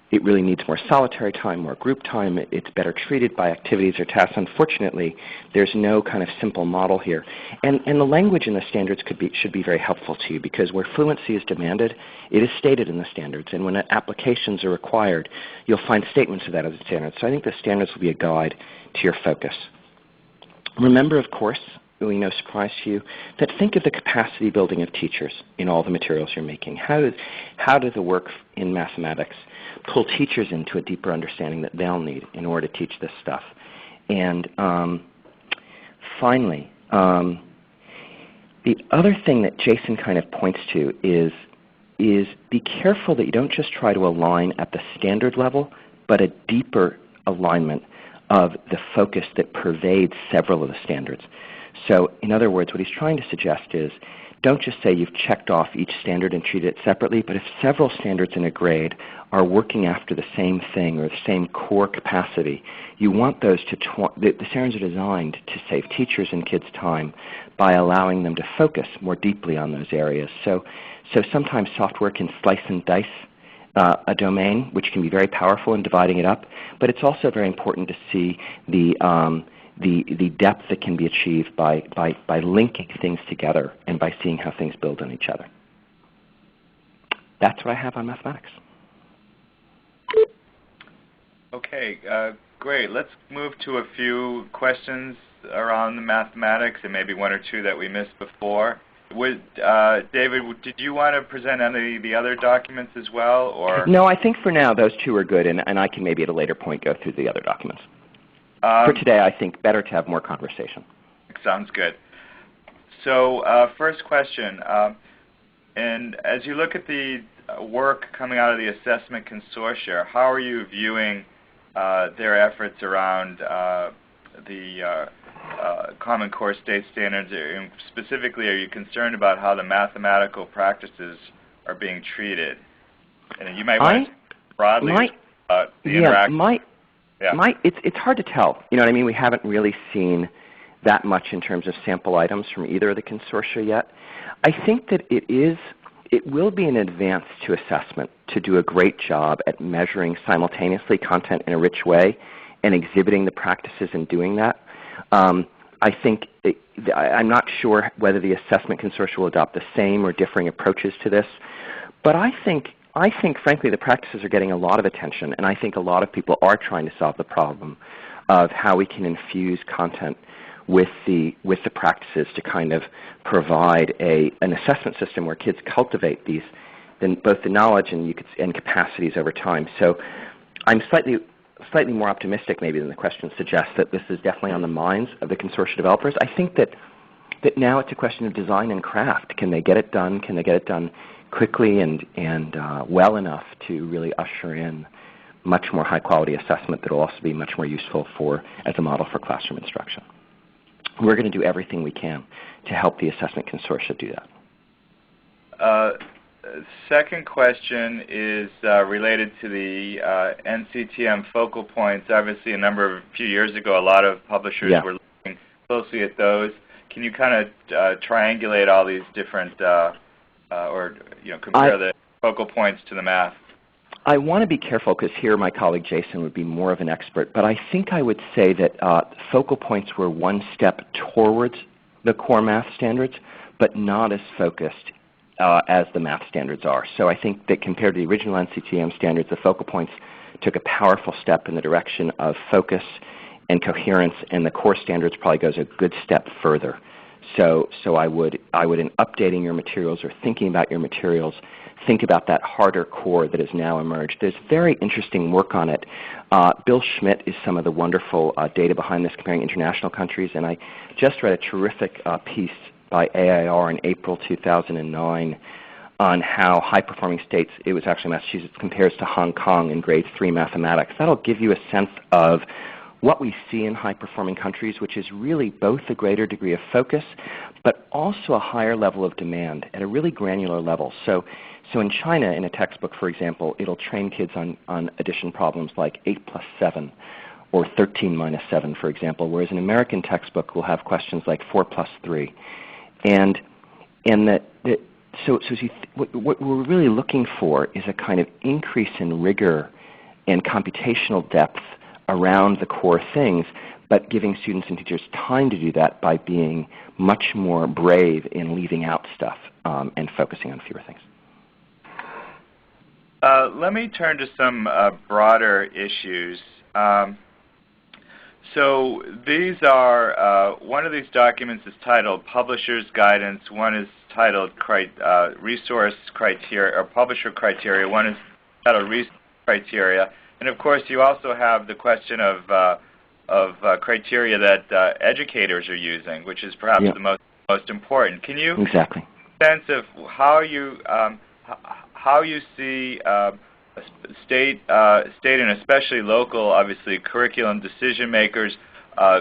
it really needs more solitary time, more group time. It's better treated by activities or tasks. Unfortunately, there's no kind of simple model here. And the language in the standards should be very helpful to you, because where fluency is demanded, it is stated in the standards. And when applications are required, you'll find statements of that in the standards. So I think the standards will be a guide to your focus. Remember, of course, really no surprise to you, that think of the capacity building of teachers in all the materials you're making. How does the work in mathematics pull teachers into a deeper understanding that they'll need in order to teach this stuff? And finally, the other thing that Jason kind of points to is be careful that you don't just try to align at the standard level, but a deeper alignment of the focus that pervades several of the standards. So in other words, what he's trying to suggest is, don't just say you've checked off each standard and treat it separately, but if several standards in a grade are working after the same thing or the same core capacity, you want those the standards are designed to save teachers and kids time by allowing them to focus more deeply on those areas. So sometimes software can slice and dice a domain, which can be very powerful in dividing it up, but it's also very important to see the depth that can be achieved by linking things together and by seeing how things build on each other. That's what I have on mathematics. Okay, great. Let's move to a few questions around the mathematics, and maybe one or two that we missed before. David, did you want to present any of the other documents as well? Or? No, I think for now those two are good, and I can maybe at a later point go through the other documents. For today, I think better to have more conversation. Sounds good. So first question, and as you look at the work coming out of the assessment consortia, how are you viewing their efforts around the Common Core State Standards? And specifically, are you concerned about how the mathematical practices are being treated? And you might want to broadly the interaction. It's hard to tell. You know what I mean? We haven't really seen that much in terms of sample items from either of the consortia yet. I think that it will be an advance to assessment to do a great job at measuring simultaneously content in a rich way and exhibiting the practices in doing that. I think I'm not sure whether the assessment consortia will adopt the same or differing approaches to this, but I think, frankly, the practices are getting a lot of attention, and I think a lot of people are trying to solve the problem of how we can infuse content with the practices to kind of provide an assessment system where kids cultivate both the knowledge and capacities over time. So I'm slightly more optimistic maybe than the question suggests that this is definitely on the minds of the consortia developers. I think that now it's a question of design and craft. Can they get it done? Can they get it done quickly and well enough to really usher in much more high-quality assessment that will also be much more useful as a model for classroom instruction? We're going to do everything we can to help the assessment consortia do that. Second question is related to the Nctm focal points. Obviously, a few years ago, a lot of publishers were looking closely at those. Can you kind of triangulate all these different, compare the focal points to the math? I want to be careful because here my colleague Jason would be more of an expert, but I think I would say that focal points were one step towards the core math standards, but not as focused as the math standards are. So I think that compared to the original Nctm standards, the focal points took a powerful step in the direction of focus and coherence, and the core standards probably goes a good step further. So I would in updating your materials or thinking about your materials, think about that harder core that has now emerged. There's very interesting work on it. Bill Schmidt is some of the wonderful data behind this comparing international countries, and I just read a terrific piece by AIR in April 2009 on how high-performing states, it was actually Massachusetts, compares to Hong Kong in grade 3 mathematics. That'll give you a sense of what we see in high-performing countries, which is really both a greater degree of focus, but also a higher level of demand at a really granular level. So in China, in a textbook, for example, it'll train kids on addition problems like 8 plus 7 or 13 minus 7, for example, whereas an American textbook will have questions like 4 plus 3. What we're really looking for is a kind of increase in rigor and computational depth around the core things, but giving students and teachers time to do that by being much more brave in leaving out stuff and focusing on fewer things. Let me turn to some broader issues. So these are, one of these documents is titled Publisher's Guidance, one is titled Resource Criteria, or Publisher Criteria, one is titled Resource Criteria, and of course you also have the question of criteria that educators are using, which is perhaps the most important. Can you exactly sense of how you see state and especially local, obviously, curriculum decision makers,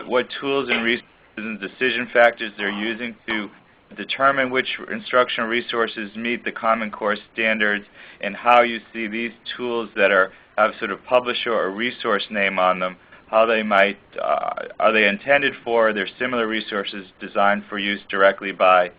what tools and resources and decision factors they're using to determine which instructional resources meet the Common Core standards, and how you see these tools that have sort of publisher or resource name on them, how they might, are they intended for, they're similar resources designed for use directly by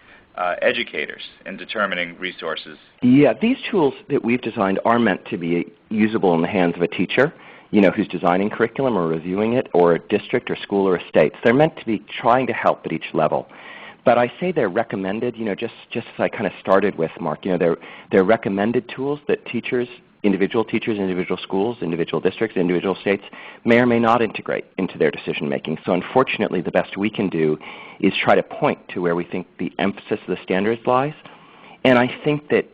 educators in determining resources? Yeah, these tools that we've designed are meant to be usable in the hands of a teacher, who's designing curriculum or reviewing it, or a district or school or a state. So they're meant to be trying to help at each level. But I say they're recommended, just as I kind of started with, Mark, they're recommended tools that individual teachers, individual schools, individual districts, individual states may or may not integrate into their decision making. So unfortunately, the best we can do is try to point to where we think the emphasis of the standards lies. And I think that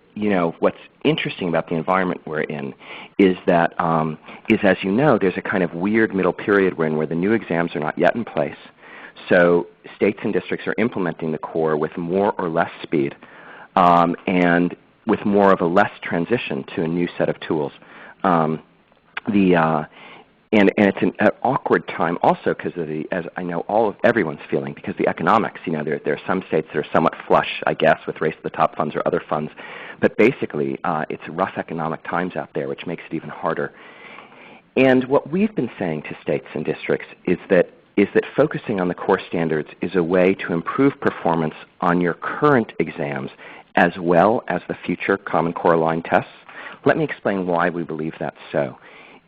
what's interesting about the environment we're in is that, as you know, there's a kind of weird middle period where the new exams are not yet in place. So states and districts are implementing the core with more or less speed, and with more of a less transition to a new set of tools. And it's an awkward time also because of as I know everyone's feeling, because the economics, there are some states that are somewhat flush, I guess, with Race to the Top funds or other funds. But basically, it's rough economic times out there, which makes it even harder. And what we've been saying to states and districts is that focusing on the core standards is a way to improve performance on your current exams as well as the future Common Core aligned tests. Let me explain why we believe that's so.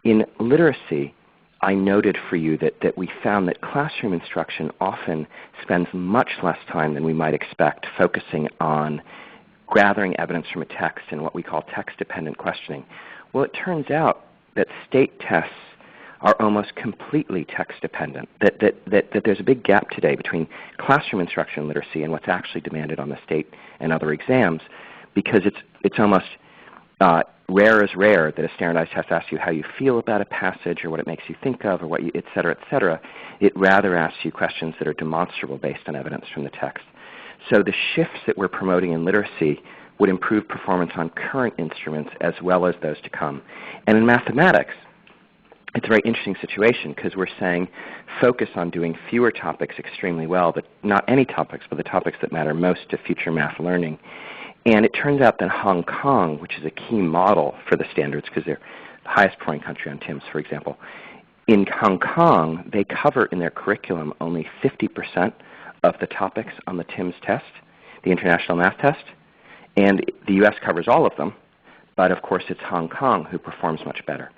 In literacy, I noted for you that we found that classroom instruction often spends much less time than we might expect focusing on gathering evidence from a text and what we call text-dependent questioning. Well, it turns out that state tests are almost completely text-dependent, that there's a big gap today between classroom instruction and literacy and what's actually demanded on the state and other exams, because it's almost rare as rare that a standardized test asks you how you feel about a passage or what it makes you think of or what you, et cetera, et cetera. It rather asks you questions that are demonstrable based on evidence from the text. So the shifts that we're promoting in literacy would improve performance on current instruments as well as those to come. And in mathematics, it's a very interesting situation because we're saying focus on doing fewer topics extremely well, but not any topics, but the topics that matter most to future math learning. And it turns out that Hong Kong, which is a key model for the standards because they're the highest performing country on TIMSS, for example, in Hong Kong, they cover in their curriculum only 50% of the topics on the TIMSS test, the International Math Test, and the U.S. covers all of them. But of course, it's Hong Kong who performs much better.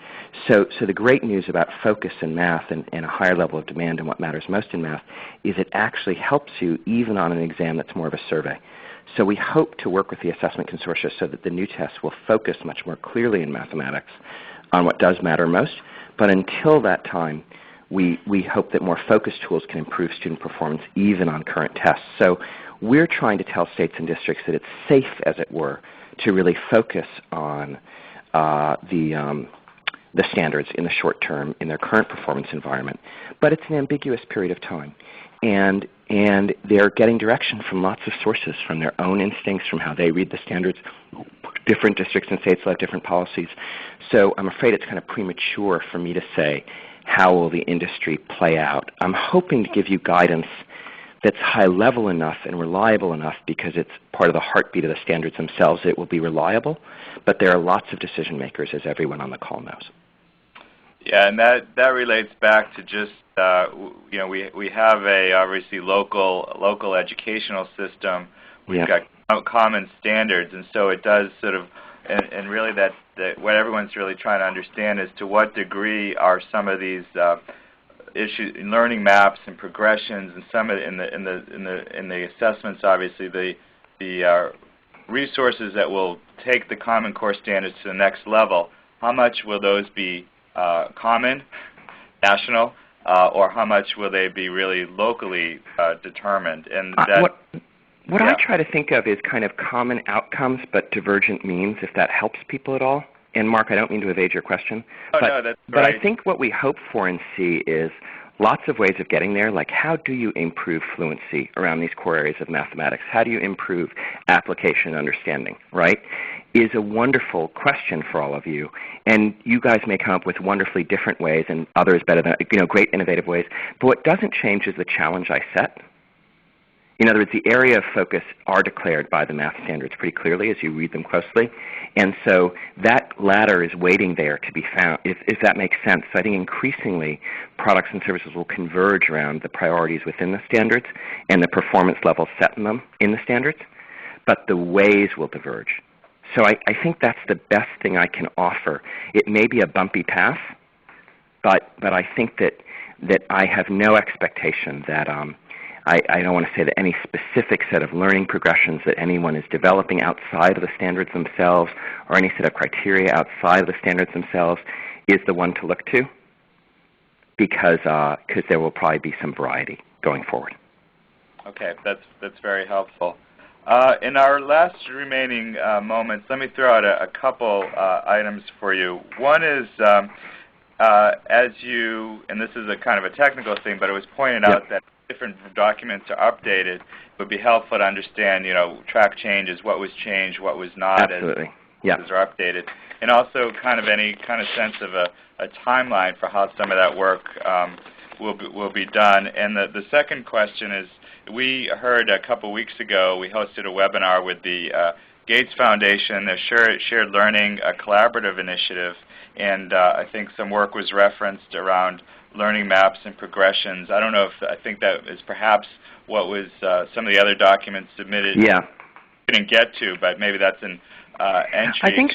So the great news about focus in math and a higher level of demand and what matters most in math is it actually helps you even on an exam that's more of a survey. So we hope to work with the assessment consortia so that the new tests will focus much more clearly in mathematics on what does matter most. But until that time, we hope that more focused tools can improve student performance even on current tests. So we're trying to tell states and districts that it's safe, as it were, to really focus on the standards in the short term in their current performance environment. But it's an ambiguous period of time. And they're getting direction from lots of sources, from their own instincts, from how they read the standards. Different districts and states will have different policies. So I'm afraid it's kind of premature for me to say how will the industry play out. I'm hoping to give you guidance that's high level enough and reliable enough because it's part of the heartbeat of the standards themselves. It will be reliable, but there are lots of decision makers, as everyone on the call knows. Yeah, and that relates back to just we have a obviously local educational system. We've got common standards, and so it does sort of and really that what everyone's really trying to understand is to what degree are some of these issues, learning maps and progressions, and some of in the assessments, obviously the resources that will take the Common Core standards to the next level. How much will those be common, national, or how much will they be really locally determined? And that, what I try to think of is kind of common outcomes but divergent means, if that helps people at all. And Mark, I don't mean to evade your question, no, that's but right. I think what we hope for and see is lots of ways of getting there, like how do you improve fluency around these core areas of mathematics? How do you improve application and understanding, right? Is a wonderful question for all of you. And you guys may come up with wonderfully different ways and others better than, great innovative ways. But what doesn't change is the challenge I set. In other words, the area of focus are declared by the math standards pretty clearly as you read them closely. And so that ladder is waiting there to be found, if that makes sense. So I think increasingly products and services will converge around the priorities within the standards and the performance levels set in them in the standards, but the ways will diverge. So I think that's the best thing I can offer. It may be a bumpy path, but I think that I have no expectation that I don't want to say that any specific set of learning progressions that anyone is developing outside of the standards themselves or any set of criteria outside of the standards themselves is the one to look to, because there will probably be some variety going forward. Okay, that's very helpful. In our last remaining moments, let me throw out a couple items for you. One is, as you, and this is a kind of a technical thing, but it was pointed out that different documents are updated, it would be helpful to understand, track changes, what was changed, what was not, Absolutely. As are updated, and also kind of any kind of sense of a timeline for how some of that work will be done. And the second question is, we heard a couple weeks ago, we hosted a webinar with the Gates Foundation, the Shared Learning Collaborative Initiative, and I think some work was referenced around learning maps and progressions. I don't know if, I think that is perhaps what was some of the other documents submitted. Yeah. Didn't get to, but maybe that's an entry. I think,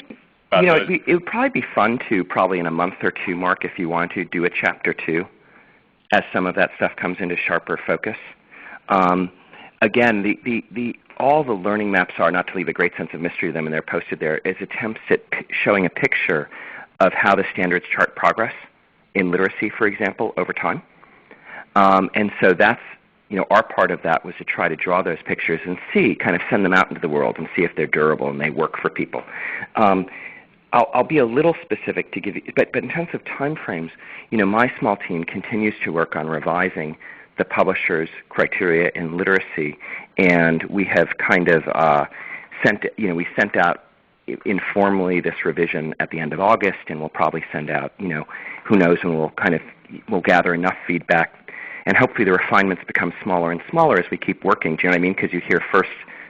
it would probably be fun to, probably in a month or two, Mark, if you want to, do a Chapter 2 as some of that stuff comes into sharper focus. Again, all the learning maps are, not to leave a great sense of mystery to them, and they're posted there, is attempts at showing a picture of how the standards chart progress in literacy, for example, over time. And so that's, our part of that was to try to draw those pictures and see, kind of send them out into the world and see if they're durable and they work for people. I'll be a little specific to give you, but in terms of time frames, my small team continues to work on revising the publisher's criteria in literacy, and we have kind of we sent out informally this revision at the end of August, and we'll probably send out, who knows, and we'll gather enough feedback, and hopefully the refinements become smaller and smaller as we keep working. Do you know what I mean? Because you hear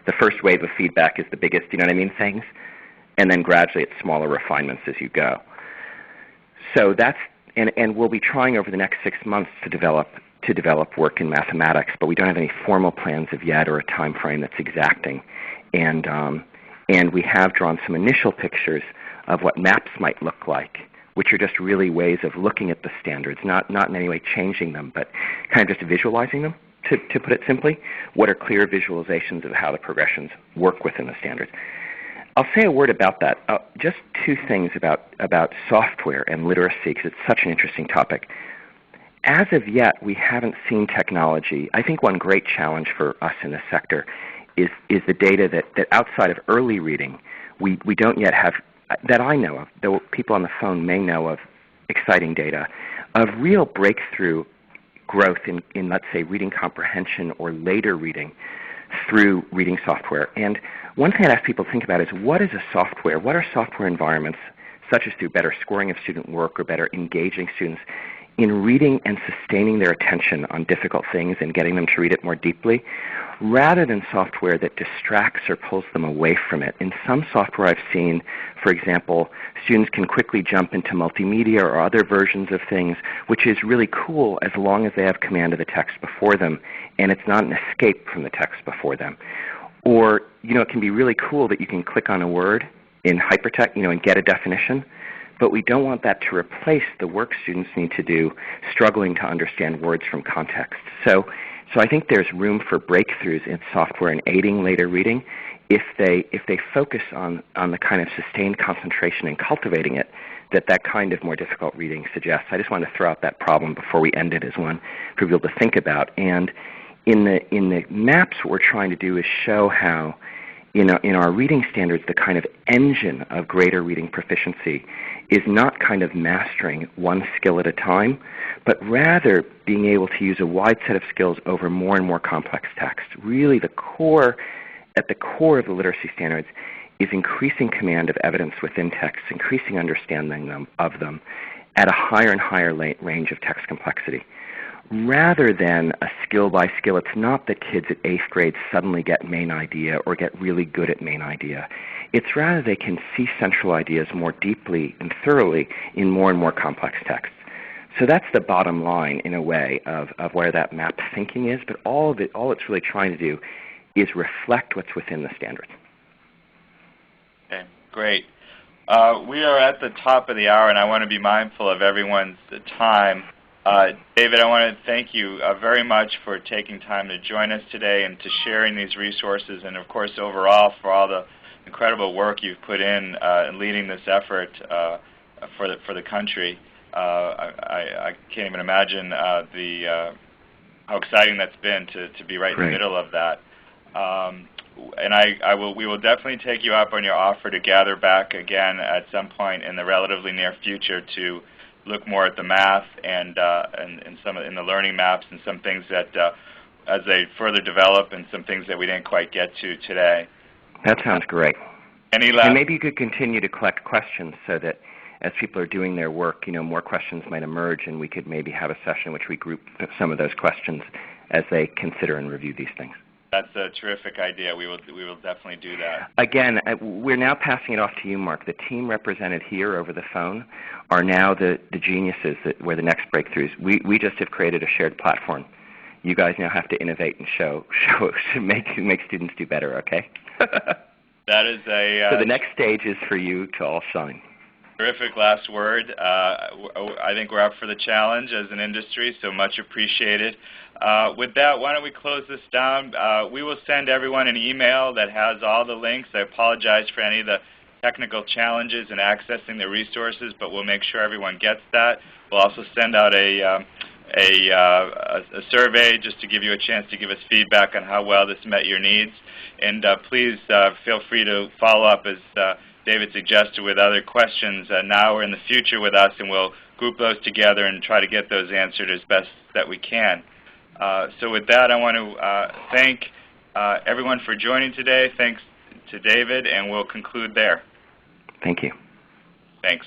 the first wave of feedback is the biggest, do you know what I mean, things, and then gradually it's smaller refinements as you go. So that's, and we'll be trying over the next 6 months to develop work in mathematics, but we don't have any formal plans of yet or a time frame that's exacting. And we have drawn some initial pictures of what maps might look like, which are just really ways of looking at the standards, not in any way changing them, but kind of just visualizing them, to put it simply. What are clear visualizations of how the progressions work within the standards? I'll say a word about that. Just two things about software and literacy, because it's such an interesting topic. As of yet, we haven't seen technology. I think one great challenge for us in this sector is the data that outside of early reading, we don't yet have, that I know of, though people on the phone may know of, exciting data, of real breakthrough growth in let's say, reading comprehension or later reading through reading software. And one thing I'd ask people to think about is, what are software environments, such as through better scoring of student work or better engaging students in reading and sustaining their attention on difficult things and getting them to read it more deeply, rather than software that distracts or pulls them away from it. In some software I've seen, for example, students can quickly jump into multimedia or other versions of things, which is really cool as long as they have command of the text before them and it's not an escape from the text before them. Or, it can be really cool that you can click on a word in hypertext, and get a definition. But we don't want that to replace the work students need to do struggling to understand words from context. So I think there's room for breakthroughs in software and aiding later reading if they focus on the kind of sustained concentration and cultivating it that kind of more difficult reading suggests. I just wanted to throw out that problem before we end it as one for people to think about. And in the maps, what we're trying to do is show how in our reading standards, the kind of engine of greater reading proficiency is not kind of mastering one skill at a time, but rather being able to use a wide set of skills over more and more complex text. Really at the core of the literacy standards is increasing command of evidence within text, increasing understanding of them at a higher and higher range of text complexity. Rather than a skill by skill, it's not that kids at 8th grade suddenly get main idea or get really good at main idea. It's rather they can see central ideas more deeply and thoroughly in more and more complex texts. So that's the bottom line, in a way, of where that map thinking is, but all it's really trying to do is reflect what's within the standards. Okay, great. We are at the top of the hour, and I want to be mindful of everyone's time. David, I want to thank you very much for taking time to join us today and to sharing these resources, and of course overall for all the incredible work you've put in leading this effort for the country. I can't even imagine how exciting that's been to be right in the middle of that. And we will definitely take you up on your offer to gather back again at some point in the relatively near future to look more at the math and in the learning maps and some things that as they further develop and some things that we didn't quite get to today. That sounds great. Any last? And maybe you could continue to collect questions so that as people are doing their work, more questions might emerge, and we could maybe have a session in which we group some of those questions as they consider and review these things. That's a terrific idea. We will definitely do that. Again, we're now passing it off to you, Mark. The team represented here over the phone are now the geniuses that were the next breakthroughs. We just have created a shared platform. You guys now have to innovate and show make students do better. Okay. That is a. So the next stage is for you to all shine. Terrific last word. I think we're up for the challenge as an industry, so much appreciated. With that, why don't we close this down? We will send everyone an email that has all the links. I apologize for any of the technical challenges in accessing the resources, but we'll make sure everyone gets that. We'll also send out a survey just to give you a chance to give us feedback on how well this met your needs. And please feel free to follow up, as David suggested, with other questions now or in the future with us, and we'll group those together and try to get those answered as best that we can. So with that, I want to thank everyone for joining today. Thanks to David, and we'll conclude there. Thank you. Thanks.